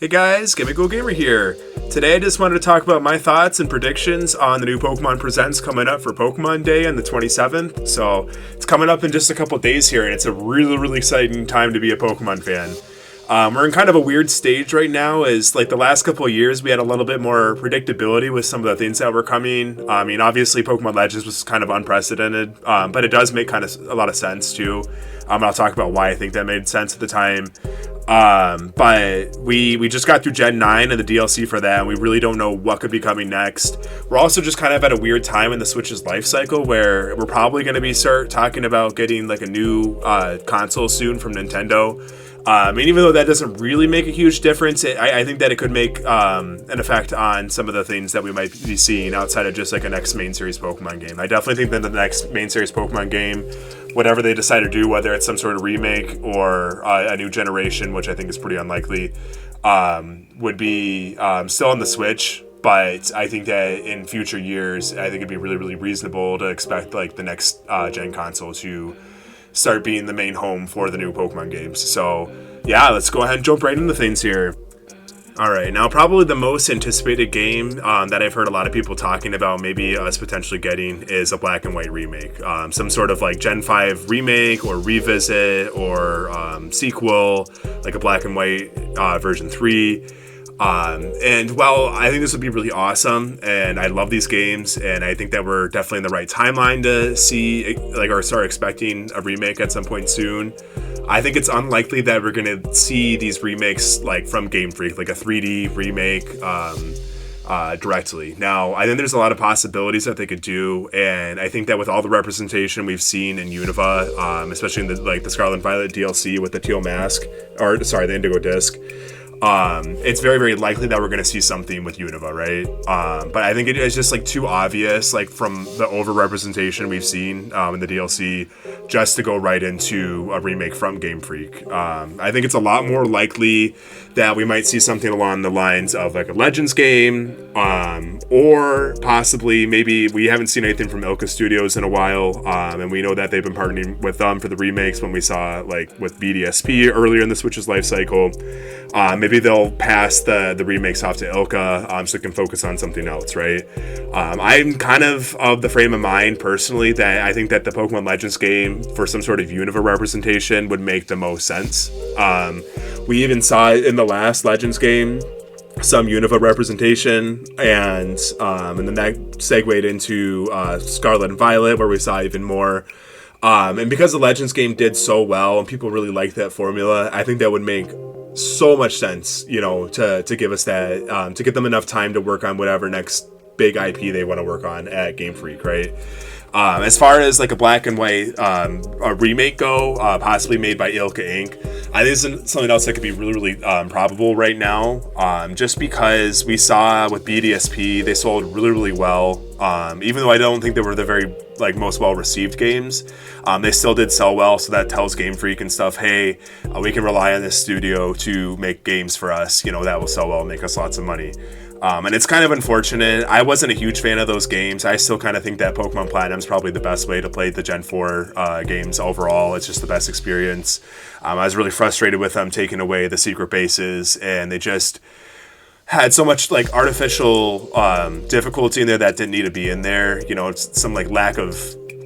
Hey guys, Gimmickle Gamer here. Today I just wanted to talk about my thoughts and predictions on the new Pokemon Presents coming up for Pokemon Day on the 27th. So it's coming up in just a couple days here, and it's a really exciting time to be a Pokemon fan. We're in kind of a weird stage right now, as like the last couple of years we had a little bit more predictability with some of the things that were coming. I mean, obviously Pokemon Legends was kind of unprecedented, but it does make kind of a lot of sense too. I'll talk about why I think that made sense at the time. But we just got through Gen 9 and the DLC for that, and we really don't know what could be coming next. We're also just kind of at a weird time in the Switch's life cycle where we're probably going to start talking about getting like a new console soon from Nintendo. And even though that doesn't really make a huge difference, I think that it could make an effect on some of the things that we might be seeing outside of just like a next main series Pokemon game. I definitely think that the next main series Pokemon game, whatever they decide to do, whether it's some sort of remake or a new generation, which I think is pretty unlikely, would be still on the Switch. But I think that in future years, I think it'd be really reasonable to expect like the next gen console to start being the main home for the new Pokemon games. So yeah, let's go ahead and jump right into things here. Alright, now probably the most anticipated game that I've heard a lot of people talking about maybe us potentially getting is a Black and White remake. Some sort of like Gen 5 remake or revisit or sequel, like a Black and White version 3. And while I think this would be really awesome, and I love these games, and I think that we're definitely in the right timeline to see like or start expecting a remake at some point soon, I think it's unlikely that we're gonna see these remakes like from Game Freak, like a 3D remake directly. Now, I think there's a lot of possibilities that they could do, and I think that with all the representation we've seen in Unova, especially in the Scarlet and Violet DLC with the teal mask, or sorry, the Indigo Disc. It's very likely that we're going to see something with Unova, right? But I think it is just like too obvious, like from the over-representation we've seen in the DLC, just to go right into a remake from Game Freak. I think it's a lot more likely that we might see something along the lines of like a Legends game, or possibly maybe we haven't seen anything from Ilka Studios in a while, and we know that they've been partnering with them for the remakes when we saw like with BDSP earlier in the Switch's life cycle. Maybe they'll pass the remakes off to Ilka so they can focus on something else, right? I'm kind of the frame of mind personally that I think that the Pokemon Legends game for some sort of Unova representation would make the most sense. We even saw in the last Legends game some Unova representation, and then that segued into Scarlet and Violet, where we saw even more. And because the Legends game did so well and people really liked that formula, I think that would make so much sense, to give us that, to get them enough time to work on whatever next big IP they want to work on at Game Freak, right? As far as like a Black and White a remake go, possibly made by Ilka Inc., I think it's something else that could be really probable right now, just because we saw with BDSP they sold really well, even though I don't think they were the very most well received games. They still did sell well, so that tells Game Freak and stuff, hey, we can rely on this studio to make games for us, that will sell well and make us lots of money. And it's kind of unfortunate. I wasn't a huge fan of those games. I still kind of think that Pokemon Platinum is probably the best way to play the Gen 4 games overall. It's just the best experience. I was really frustrated with them taking away the secret bases, and they just had so much artificial difficulty in there that didn't need to be in there. It's some lack of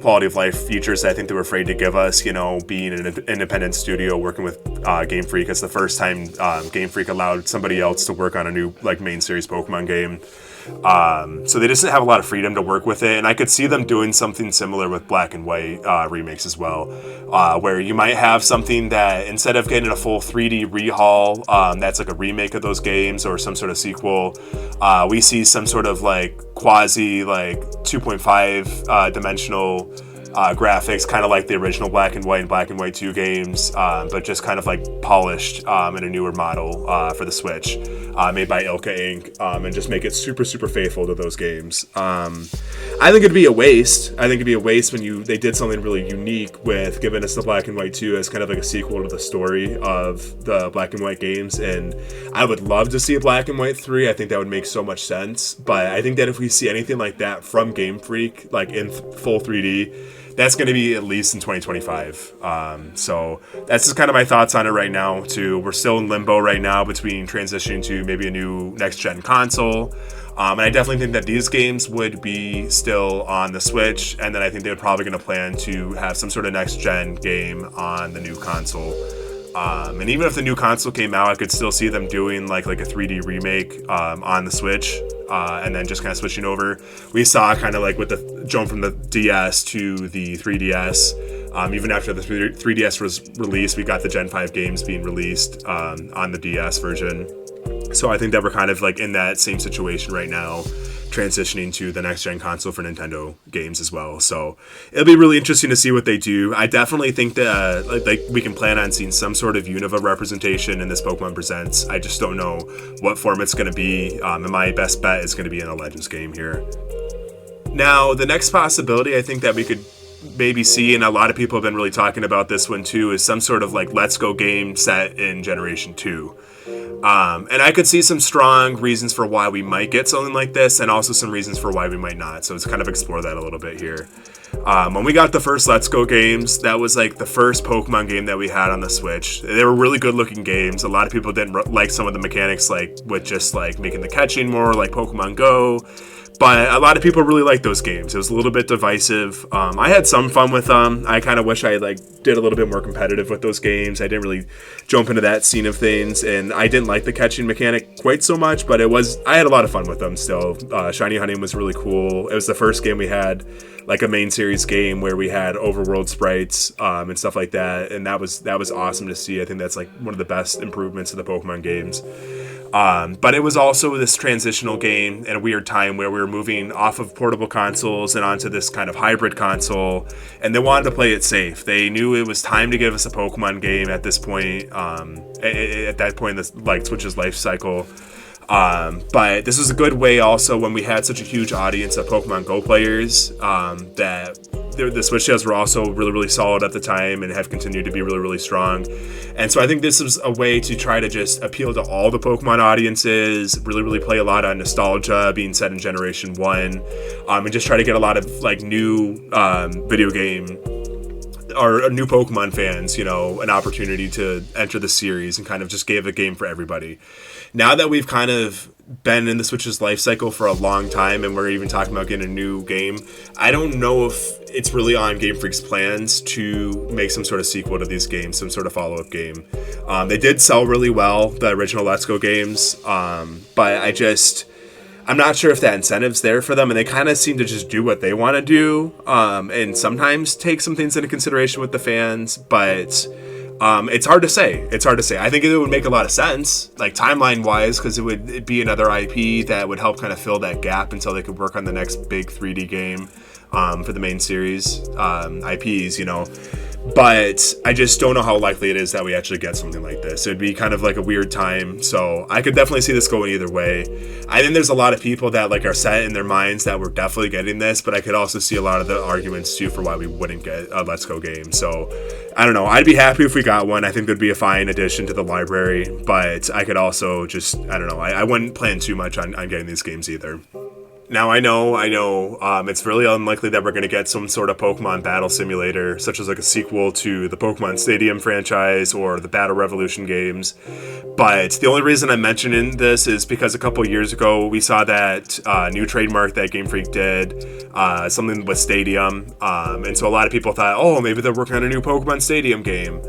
quality of life features that I think they were afraid to give us, being an independent studio working with Game Freak. It's the first time Game Freak allowed somebody else to work on a new main series Pokemon game. So they just didn't have a lot of freedom to work with it, and I could see them doing something similar with Black and White remakes as well, where you might have something that instead of getting a full 3D rehaul that's like a remake of those games or some sort of sequel, we see some sort of quasi 2.5 dimensional graphics, kind of like the original Black and White and Black and White 2 games, but just kind of polished in a newer model for the Switch, made by Ilka Inc., and just make it super faithful to those games. I think it'd be a waste. When they did something really unique with giving us the Black and White 2 as kind of like a sequel to the story of the Black and White games, and I would love to see a Black and White 3. I think that would make so much sense, but I think that if we see anything like that from Game Freak, in full 3D, that's going to be at least in 2025. So that's just kind of my thoughts on it right now too. We're still in limbo right now between transitioning to maybe a new next gen console. And I definitely think that these games would be still on the Switch, and then I think they're probably going to plan to have some sort of next-gen game on the new console. And even if the new console came out, I could still see them doing like a 3D remake on the Switch, and then just kind of switching over. We saw kind of like with the jump from the DS to the 3DS. Even after the 3DS was released, we got the Gen 5 games being released on the DS version. So I think that we're kind of like in that same situation right now, transitioning to the next gen console for Nintendo games as well. So it'll be really interesting to see what they do. I definitely think that like we can plan on seeing some sort of Unova representation in this Pokemon Presents. I just don't know what form it's going to be. And my best bet is going to be in a Legends game here. Now, the next possibility I think that we could maybe see, and a lot of people have been really talking about this one too, is some sort of like Let's Go game set in Generation 2. And I could see some strong reasons for why we might get something like this, and also some reasons for why we might not. So let's kind of explore that a little bit here. When we got the first Let's Go games, that was like the first Pokemon game that we had on the Switch. They were really good looking games. A lot of people didn't like some of the mechanics, like with just like making the catching more like Pokemon Go. But a lot of people really liked those games. It was a little bit divisive. I had some fun with them. I kind of wish I did a little bit more competitive with those games. I didn't really jump into that scene of things, and I didn't like the catching mechanic quite so much. But I had a lot of fun with them still. Shiny Hunting was really cool. It was the first game we had like a main series game where we had overworld sprites and stuff like that, and that was awesome to see. I think that's like one of the best improvements of the Pokemon games. But it was also this transitional game at a weird time where we were moving off of portable consoles and onto this kind of hybrid console, and they wanted to play it safe. They knew it was time to give us a Pokemon game at this point, at that point in this Switch's life cycle. But this was a good way also when we had such a huge audience of Pokemon Go players, that the Switch sales were also really, really solid at the time and have continued to be really, really strong. And so I think this was a way to try to just appeal to all the Pokemon audiences, really, really play a lot on nostalgia being set in Generation 1, and just try to get a lot of new video game or new Pokemon fans, an opportunity to enter the series, and kind of just gave a game for everybody. Now that we've kind of been in the Switch's life cycle for a long time, and we're even talking about getting a new game, I don't know if it's really on Game Freak's plans to make some sort of sequel to these games, some sort of follow-up game. They did sell really well, the original Let's Go games, but I'm not sure if that incentive's there for them, and they kind of seem to just do what they want to do, and sometimes take some things into consideration with the fans, but it's hard to say. I think it would make a lot of sense, like timeline-wise, because it'd be another IP that would help kind of fill that gap until they could work on the next big 3D game for the main series IPs, But I just don't know how likely it is that we actually get something like this. It'd be kind of like a weird time, so I could definitely see this going either way. I think there's a lot of people that are set in their minds that we're definitely getting this, but I could also see a lot of the arguments too for why we wouldn't get a Let's Go game. So I don't know. I'd be happy if we got one. I think there'd be a fine addition to the library, but I could also just, I don't know. I wouldn't plan too much on getting these games either. Now, I know, it's really unlikely that we're going to get some sort of Pokemon battle simulator, such as a sequel to the Pokemon Stadium franchise or the Battle Revolution games. But the only reason I'm mentioning this is because a couple years ago, we saw that new trademark that Game Freak did, something with Stadium. And so a lot of people thought, oh, maybe they're working on a new Pokemon Stadium game.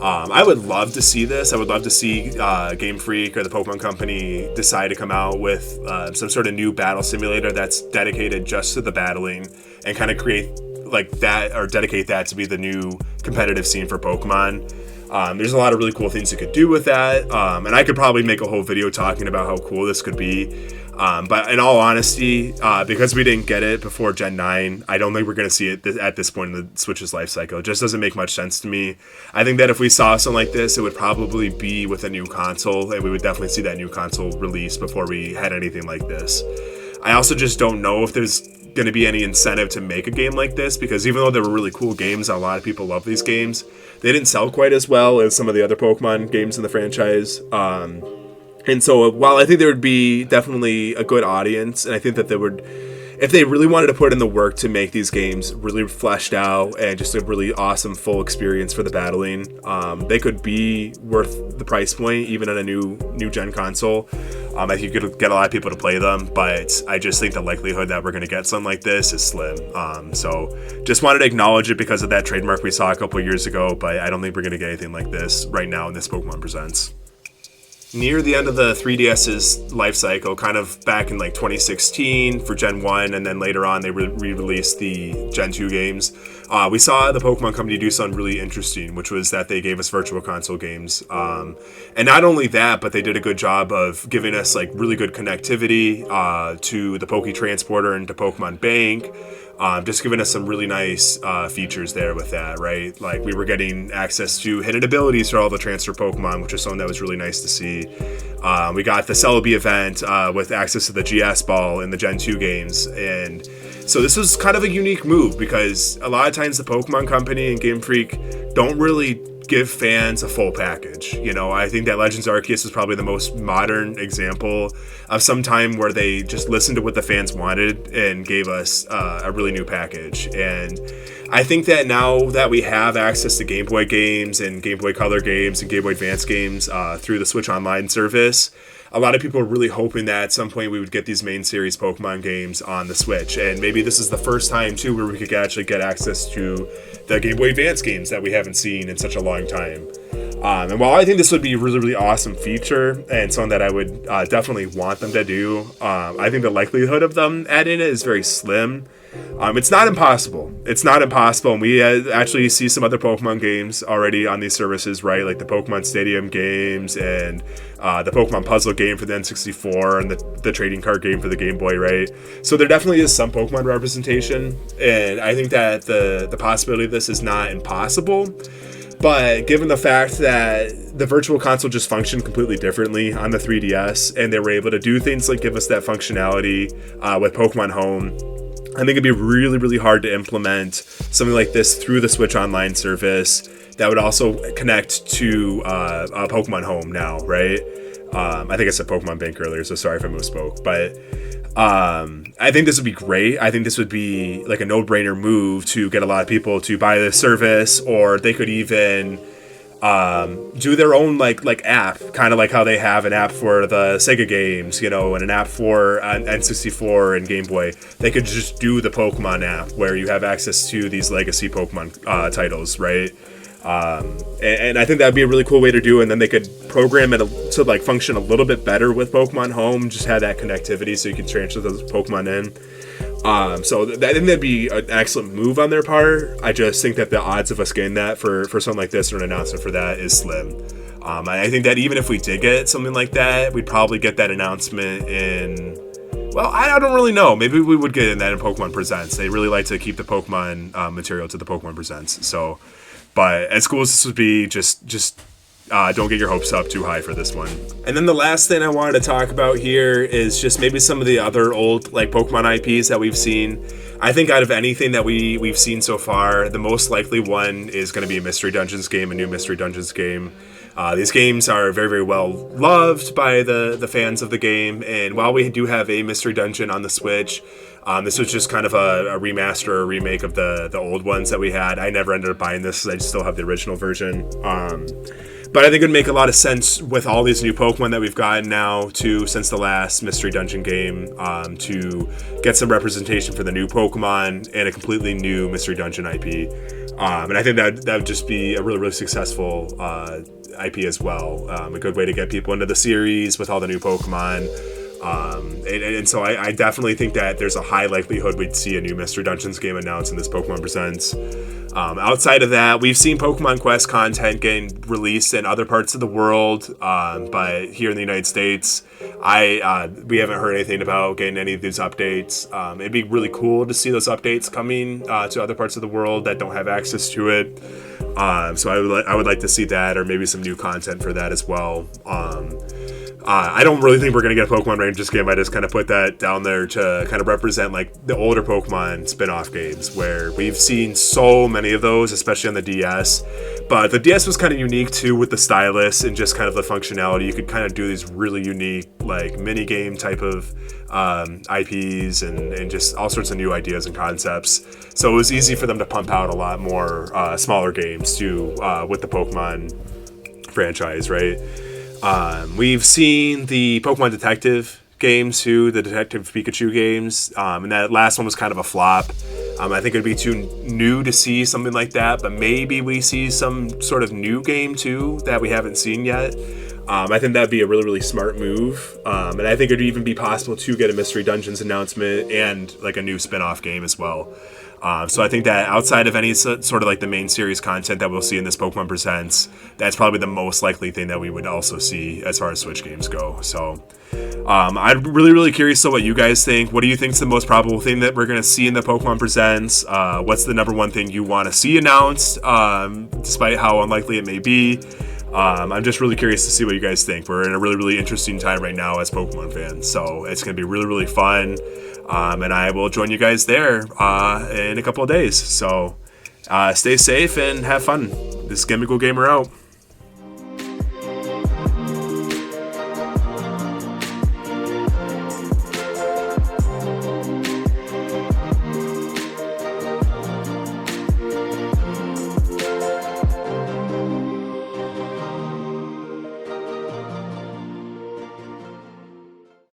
I would love to see this. I would love to see Game Freak or the Pokemon Company decide to come out with some sort of new battle simulator that's dedicated just to the battling, and kind of create that, or dedicate that to be the new competitive scene for Pokemon. There's a lot of really cool things you could do with that, and I could probably make a whole video talking about how cool this could be. But in all honesty, because we didn't get it before Gen 9, I don't think we're going to see it at this point in the Switch's life cycle. It just doesn't make much sense to me. I think that if we saw something like this, it would probably be with a new console, and we would definitely see that new console release before we had anything like this. I also just don't know if there's going to be any incentive to make a game like this, because even though they were really cool games, a lot of people love these games, they didn't sell quite as well as some of the other Pokemon games in the franchise. And so while I think there would be definitely a good audience, and I think that there would, if they really wanted to put in the work to make these games really fleshed out and just a really awesome full experience for the battling, they could be worth the price point even on a new gen console. I think you could get a lot of people to play them, but I just think the likelihood that we're going to get something like this is slim. So just wanted to acknowledge it because of that trademark we saw a couple years ago, but I don't think we're going to get anything like this right now in this Pokemon Presents. Near the end of the 3DS's life cycle, kind of back in like 2016 for Gen 1, and then later on they re-released the Gen 2 games, we saw the Pokemon Company do something really interesting, which was that they gave us virtual console games. And not only that, but they did a good job of giving us like really good connectivity to the Poke Transporter and to Pokemon Bank. Just giving us some really nice features there with that, right? Like we were getting access to hidden abilities for all the transfer Pokemon, which is something that was really nice to see. We got the Celebi event with access to the GS Ball in the Gen 2 games. And so this was kind of a unique move because a lot of times the Pokemon Company and Game Freak don't really give fans a full package. You know, I think that Legends Arceus is probably the most modern example of some time where they just listened to what the fans wanted and gave us a really new package. And I think that now that we have access to Game Boy games and Game Boy Color games and Game Boy Advance games through the Switch Online service, a lot of people are really hoping that at some point we would get these main series Pokemon games on the Switch. And maybe this is the first time, too, where we could actually get access to the Game Boy Advance games that we haven't seen in such a long time. And while I think this would be a really, really awesome feature and something that I would definitely want them to do, I think the likelihood of them adding it is very slim. It's not impossible. It's not impossible. And we actually see some other Pokemon games already on these services, right? Like the Pokemon Stadium games and the Pokemon Puzzle game for the N64 and the trading card game for the Game Boy, right? So there definitely is some Pokemon representation. And I think that the possibility of this is not impossible. But given the fact that the Virtual Console just functioned completely differently on the 3DS, and they were able to do things like give us that functionality with Pokemon Home, I think it'd be really, really hard to implement something like this through the Switch Online service that would also connect to Pokemon Home now, right? I think I said Pokemon Bank earlier, so sorry if I misspoke. But I think this would be great. I think this would be like a no-brainer move to get a lot of people to buy this service, or they could even do their own like app, kind of like how they have an app for the Sega games, you know, and an app for N64 and Game Boy. They could just do the Pokemon app where you have access to these legacy Pokemon titles, right? And I think that'd be a really cool way to do it. And then they could program it to like function a little bit better with Pokemon Home, just have that connectivity so you can transfer those Pokemon in. So I think that'd be an excellent move on their part. I just think that the odds of us getting that for something like this or an announcement for that is slim. I think that even if we did get something like that, we'd probably get that announcement in, well, I don't really know. Maybe we would get in that in Pokemon Presents. They really like to keep the Pokemon material to the Pokemon Presents. So, but as cool as this would be, just don't get your hopes up too high for this one. And then the last thing I wanted to talk about here is just maybe some of the other old like Pokemon IPs that we've seen. I think out of anything that we've seen so far, the most likely one is going to be a Mystery Dungeons game, a new Mystery Dungeons game. These games are very, very well loved by the fans of the game, and while we do have a Mystery Dungeon on the Switch, this was just kind of a remaster or remake of the old ones that we had. I never ended up buying this because I still have the original version. But I think it would make a lot of sense with all these new Pokemon that we've gotten now, since the last Mystery Dungeon game, to get some representation for the new Pokemon and a completely new Mystery Dungeon IP. And I think that would just be a really, really successful IP as well. A good way to get people into the series with all the new Pokemon. And so I definitely think that there's a high likelihood we'd see a new Mystery Dungeons game announced in this Pokemon Presents. Outside of that, we've seen Pokemon Quest content getting released in other parts of the world, but here in the United States, we haven't heard anything about getting any of these updates. It'd be really cool to see those updates coming to other parts of the world that don't have access to it. So I would like to see that, or maybe some new content for that as well. I don't really think we're going to get a Pokemon Rangers game. I just kind of put that down there to kind of represent like the older Pokemon spin-off games where we've seen so many of those, especially on the DS. But the DS was kind of unique too with the stylus and just kind of the functionality. You could kind of do these really unique like mini game type of IPs and just all sorts of new ideas and concepts. So it was easy for them to pump out a lot more smaller games too with the Pokemon franchise, right? We've seen the Pokemon Detective games too, the Detective Pikachu games, and that last one was kind of a flop. I think it'd be too new to see something like that, but maybe we see some sort of new game too that we haven't seen yet. I think that'd be a really, really smart move, and I think it'd even be possible to get a Mystery Dungeons announcement and like a new spin-off game as well. So I think that outside of any sort of like the main series content that we'll see in this Pokemon Presents, that's probably the most likely thing that we would also see as far as Switch games go. So I'm really, really curious to what you guys think. What do you think is the most probable thing that we're going to see in the Pokemon Presents? What's the number one thing you want to see announced, despite how unlikely it may be? I'm just really curious to see what you guys think. We're in a really, really interesting time right now as Pokemon fans, so it's going to be really, really fun. And I will join you guys there in a couple of days. So stay safe and have fun. This is Chemical Gamer out.